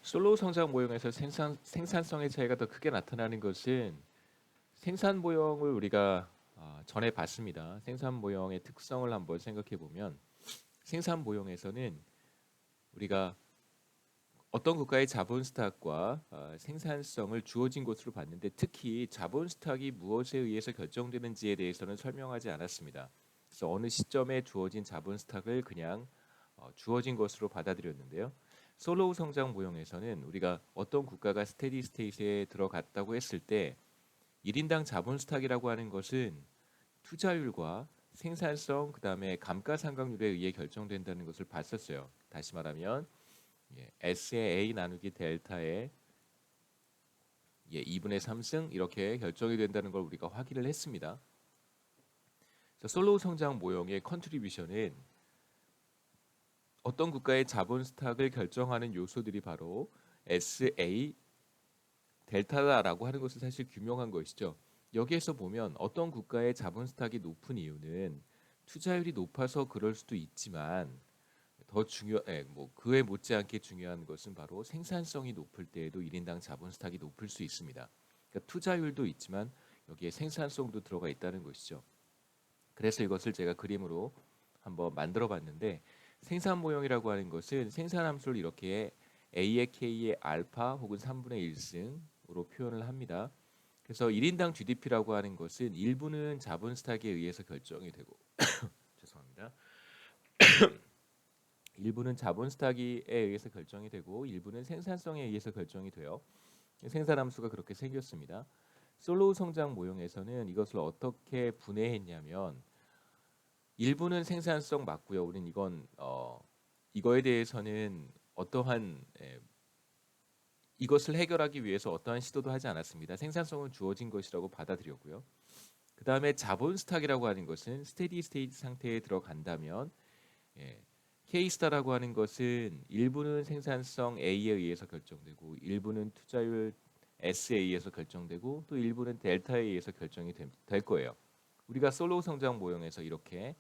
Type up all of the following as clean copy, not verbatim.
솔로우 성장 모형에서 생산성의 차이가 더 크게 나타나는 것은 생산 모형을 우리가 전에 봤습니다. 생산 모형의 특성을 한번 생각해 보면 생산 모형에서는 우리가 어떤 국가의 자본 스탁과 생산성을 주어진 것으로 봤는데 특히 자본 스탁이 무엇에 의해서 결정되는지에 대해서는 설명하지 않았습니다. 그래서 어느 시점에 주어진 자본 스탁을 그냥 주어진 것으로 받아들였는데요. 솔로우 성장 모형에서는 우리가 어떤 국가가 스테디 스테이트에 들어갔다고 했을 때 1인당 자본 스탁이라고 하는 것은 투자율과 생산성 그다음에 감가상각률에 의해 결정된다는 것을 봤었어요. 다시 말하면 S의 A 나누기 델타의 2분의 3승 이렇게 결정이 된다는 걸 우리가 확인을 했습니다. 솔로우 성장 모형의 컨트리뷰션은 어떤 국가의 자본 스탁을 결정하는 요소들이 바로 SA 델타다라고 하는 것을 사실 규명한 것이죠. 여기에서 보면 어떤 국가의 자본 스탁이 높은 이유는 투자율이 높아서 그럴 수도 있지만 더 뭐 그에 못지않게 중요한 것은 바로 생산성이 높을 때에도 1인당 자본 스탁이 높을 수 있습니다. 그러니까 투자율도 있지만 여기에 생산성도 들어가 있다는 것이죠. 그래서 이것을 제가 그림으로 한번 만들어 봤는데 생산 모형이라고 하는 것은 생산 함수를 이렇게 A의 K의 알파 혹은 3분의 1승으로 표현을 합니다. 그래서 1인당 GDP라고 하는 것은 일부는 자본 스탁에 의해서 결정이 되고 죄송합니다. 일부는 자본 스탁에 의해서 결정이 되고 일부는 생산성에 의해서 결정이 돼요. 생산 함수가 그렇게 생겼습니다. 솔로우 성장 모형에서는 이것을 어떻게 분해했냐면 일부는 생산성 맞고요. 우리는 이거에 대해서는 이것을 해결하기 위해서 어떠한 시도도 하지 않았습니다. 생산성은 주어진 것이라고 받아들였고요. 그 다음에 자본 스탁이라고 하는 것은 스테디 스테이트 상태에 들어간다면 K스타라고 하는 것은 일부는 생산성 A에 의해서 결정되고 일부는 투자율 S에 의해서 결정되고 또 일부는 델타에 의해서 결정이 될 거예요. 우리가 솔로우 성장 모형에서 이렇게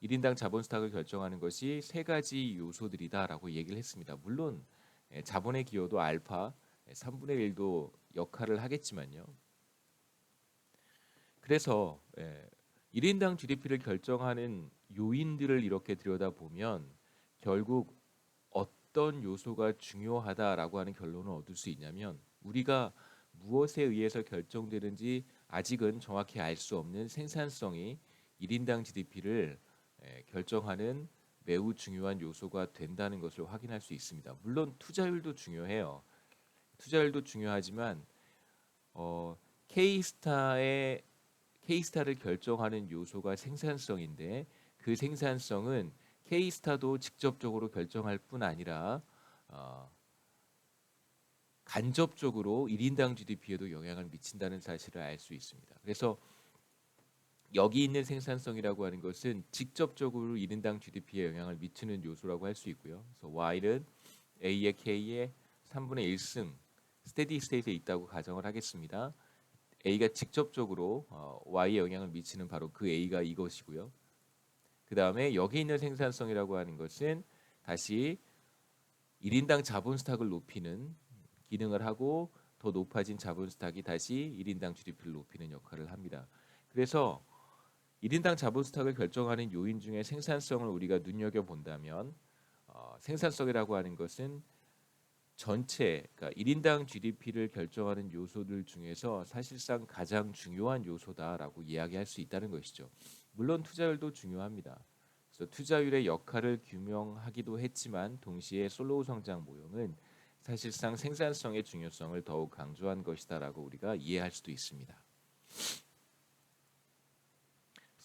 1인당 자본 스탁을 결정하는 것이 세 가지 요소들이다라고 얘기를 했습니다. 물론 자본의 기여도 알파 3분의 1도 역할을 하겠지만요. 그래서 1인당 GDP를 결정하는 요인들을 이렇게 들여다보면 결국 어떤 요소가 중요하다라고 하는 결론을 얻을 수 있냐면 우리가 무엇에 의해서 결정되는지 아직은 정확히 알 수 없는 생산성이 1인당 GDP를 결정하는 매우 중요한 요소가 된다는 것을 확인할 수 있습니다. 물론 투자율도 중요해요. 투자율도 중요하지만 K스타의 K스타를 결정하는 요소가 생산성인데 그 생산성은 K스타도 직접적으로 결정할 뿐 아니라 어, 간접적으로 1인당 GDP에도 영향을 미친다는 사실을 알 수 있습니다. 그래서 여기 있는 생산성이라고 하는 것은 직접적으로 1인당 GDP에 영향을 미치는 요소라고 할 수 있고요. 그래서 Y는 A의 K의 3분의 1승 스테디 스테이트에 있다고 가정을 하겠습니다. A가 직접적으로 Y에 영향을 미치는 바로 그 A가 이것이고요. 그 다음에 여기 있는 생산성이라고 하는 것은 다시 1인당 자본 스탁을 높이는 기능을 하고 더 높아진 자본 스탁이 다시 1인당 GDP를 높이는 역할을 합니다. 그래서 1인당 자본 스탁을 결정하는 요인 중에 생산성을 우리가 눈여겨본다면 생산성이라고 하는 것은 전체 그러니까 1인당 GDP를 결정하는 요소들 중에서 사실상 가장 중요한 요소다라고 이야기할 수 있다는 것이죠. 물론 투자율도 중요합니다. 그래서 투자율의 역할을 규명하기도 했지만 동시에 솔로우 성장 모형은 사실상 생산성의 중요성을 더욱 강조한 것이다라고 우리가 이해할 수도 있습니다.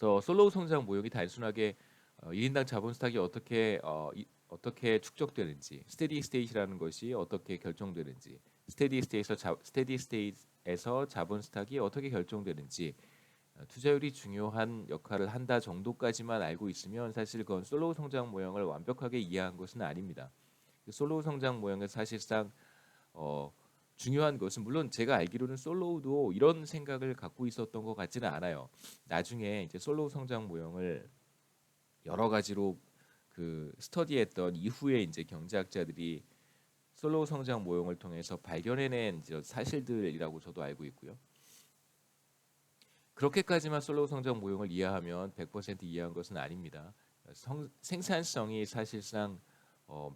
그래서 솔로우 성장 모형이 단순하게 1인당 자본 스탁이 어떻게 축적되는지, 스테디 스테이트라는 것이 어떻게 결정되는지, 스테디 스테이트에서 자본 스탁이 어떻게 결정되는지, 투자율이 중요한 역할을 한다 정도까지만 알고 있으면 사실 그건 솔로우 성장 모형을 완벽하게 이해한 것은 아닙니다. 솔로우 성장 모형은 사실상 중요한 것은 물론 제가 알기로는 솔로우도 이런 생각을 갖고 있었던 것 같지는 않아요. 나중에 이제 솔로우 성장 모형을 여러 가지로 그 스터디했던 이후에 이제 경제학자들이 솔로우 성장 모형을 통해서 발견해낸 이제 사실들이라고 저도 알고 있고요. 그렇게까지만 솔로우 성장 모형을 이해하면 100% 이해한 것은 아닙니다. 생산성이 사실상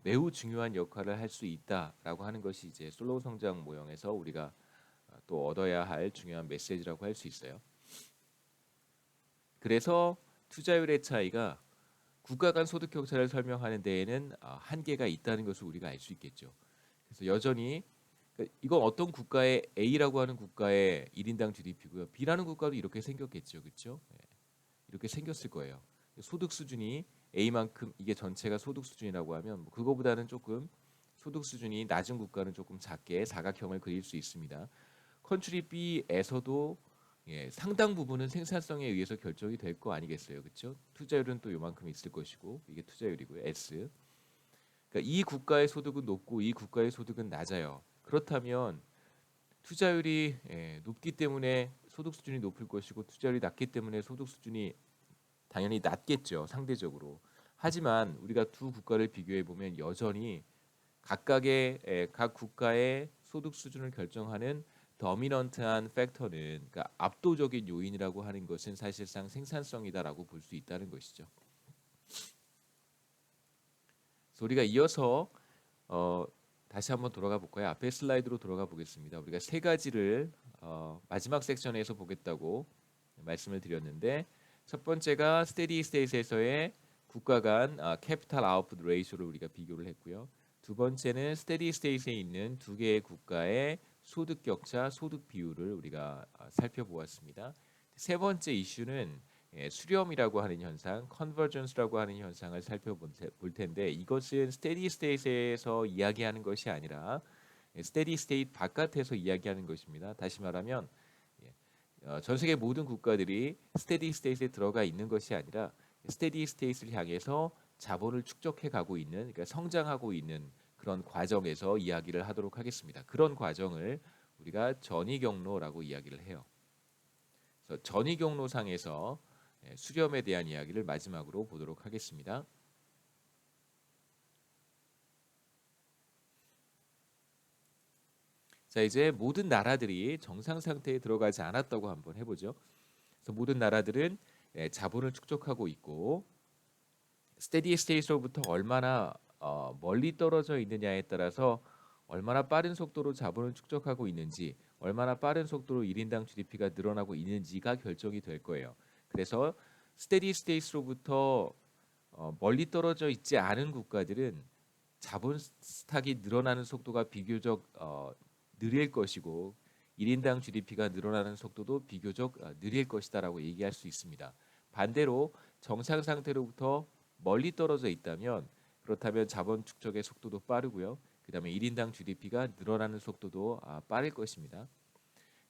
매우 중요한 역할을 할 수 있다라고 하는 것이 이제 솔로우 성장 모형에서 우리가 또 얻어야 할 중요한 메시지라고 할 수 있어요. 그래서 투자율의 차이가 국가 간 소득 격차를 설명하는 데에는 한계가 있다는 것을 우리가 알 수 있겠죠. 그래서 여전히 이건 어떤 국가의 A라고 하는 국가의 1인당 GDP고요. B라는 국가도 이렇게 생겼겠죠. 그렇죠? 이렇게 생겼을 거예요. 소득 수준이 A만큼 이게 전체가 소득 수준이라고 하면 뭐 그거보다는 조금 소득 수준이 낮은 국가는 조금 작게 사각형을 그릴 수 있습니다. 컨트리 B에서도 상당 부분은 생산성에 의해서 결정이 될 거 아니겠어요, 그렇죠? 투자율은 또 요만큼 있을 것이고 이게 투자율이고요, S. 그러니까 이 국가의 소득은 높고 이 국가의 소득은 낮아요. 그렇다면 투자율이 높기 때문에 소득 수준이 높을 것이고 투자율이 낮기 때문에 소득 수준이 당연히 낮겠죠, 상대적으로. 하지만 우리가 두 국가를 비교해 보면 여전히 각각의 각 국가의 소득 수준을 결정하는 더미넌트한 팩터는, 그러니까 압도적인 요인이라고 하는 것은 사실상 생산성이다라고 볼 수 있다는 것이죠. 그래서 우리가 이어서 다시 한번 돌아가 볼까요? 앞에 슬라이드로 돌아가 보겠습니다. 우리가 세 가지를 마지막 섹션에서 보겠다고 말씀을 드렸는데, 첫 번째가 스테디 스테이트에서의 국가 간 캐피탈 아웃풋 레이쇼를 우리가 비교를 했고요. 두 번째는 스테디 스테이트에 있는 두 개의 국가의 소득 격차, 소득 비율을 우리가 살펴보았습니다. 세 번째 이슈는 수렴이라고 하는 현상, 컨버전스라고 하는 현상을 살펴볼 텐데, 이것은 스테디 스테이트에서 이야기하는 것이 아니라 스테디 스테이트 바깥에서 이야기하는 것입니다. 다시 말하면 전 세계 모든 국가들이 스테디 스테이트에 들어가 있는 것이 아니라 스테디 스테이트를 향해서 자본을 축적해 가고 있는, 그러니까 성장하고 있는 그런 과정에서 이야기를 하도록 하겠습니다. 그런 과정을 우리가 전이 경로라고 이야기를 해요. 그래서 전이 경로상에서 수렴에 대한 이야기를 마지막으로 보도록 하겠습니다. 자, 이제 모든 나라들이 정상 상태에 들어가지 않았다고 한번 해보죠. 그래서 모든 나라들은 자본을 축적하고 있고 스테디 스테이트로부터 얼마나 멀리 떨어져 있느냐에 따라서 얼마나 빠른 속도로 자본을 축적하고 있는지, 얼마나 빠른 속도로 1인당 GDP가 늘어나고 있는지가 결정이 될 거예요. 그래서 스테디 스테이트로부터 멀리 떨어져 있지 않은 국가들은 자본 스탁이 늘어나는 속도가 비교적 느릴 것이고 1인당 GDP가 늘어나는 속도도 비교적 느릴 것이다라고 얘기할 수 있습니다. 반대로 정상 상태로부터 멀리 떨어져 있다면, 그렇다면 자본 축적의 속도도 빠르고요. 그다음에 1인당 GDP가 늘어나는 속도도 빠를 것입니다.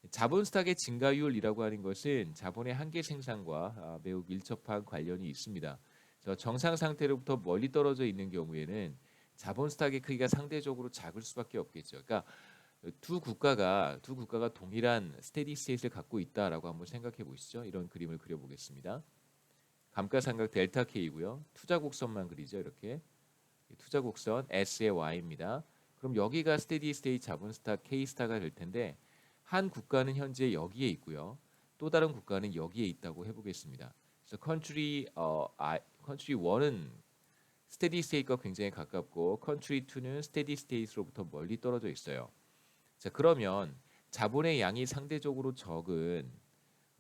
자본 스탁의 증가율이라고 하는 것은 자본의 한계 생산과 매우 밀접한 관련이 있습니다. 정상 상태로부터 멀리 떨어져 있는 경우에는 자본 스탁의 크기가 상대적으로 작을 수밖에 없겠죠. 그러니까 두 국가가 동일한 스테디 스테이트를 갖고 있다라고 한번 생각해 보시죠. 이런 그림을 그려 보겠습니다. 감가상각 델타 K고요. 투자 곡선만 그리죠. 이렇게 투자 곡선 S의 Y입니다. 그럼 여기가 스테디 스테이트 자본 스탁 K 스탁가 될 텐데, 한 국가는 현재 여기에 있고요. 또 다른 국가는 여기에 있다고 해보겠습니다. 그래서 컨트리 1은 스테디 스테이트가 굉장히 가깝고 컨트리 2는 스테디 스테이트로부터 멀리 떨어져 있어요. 자, 그러면 자본의 양이 상대적으로 적은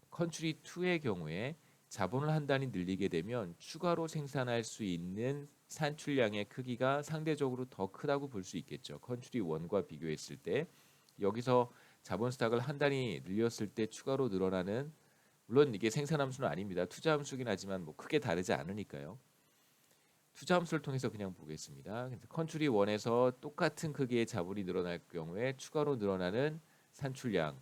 컨트리 2의 경우에 자본을 한 단위 늘리게 되면 추가로 생산할 수 있는 산출량의 크기가 상대적으로 더 크다고 볼 수 있겠죠. 컨트리 1과 비교했을 때 여기서 자본 스탁을 한 단위 늘렸을 때 추가로 늘어나는, 물론 이게 생산 함수는 아닙니다. 투자 함수긴 하지만 뭐 크게 다르지 않으니까요. 투자 함수를 통해서 그냥 보겠습니다. 컨트리 1에서 똑같은 크기의 자본이 늘어날 경우에 추가로 늘어나는 산출량의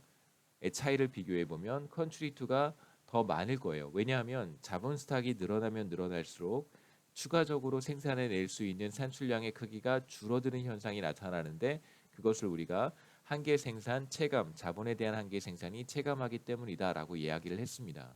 차이를 비교해 보면 컨트리 2가 더 많을 거예요. 왜냐하면 자본 스탁이 늘어나면 늘어날수록 추가적으로 생산해낼 수 있는 산출량의 크기가 줄어드는 현상이 나타나는데, 그것을 우리가 한계 생산 체감, 자본에 대한 한계 생산이 체감하기 때문이다라고 이야기를 했습니다.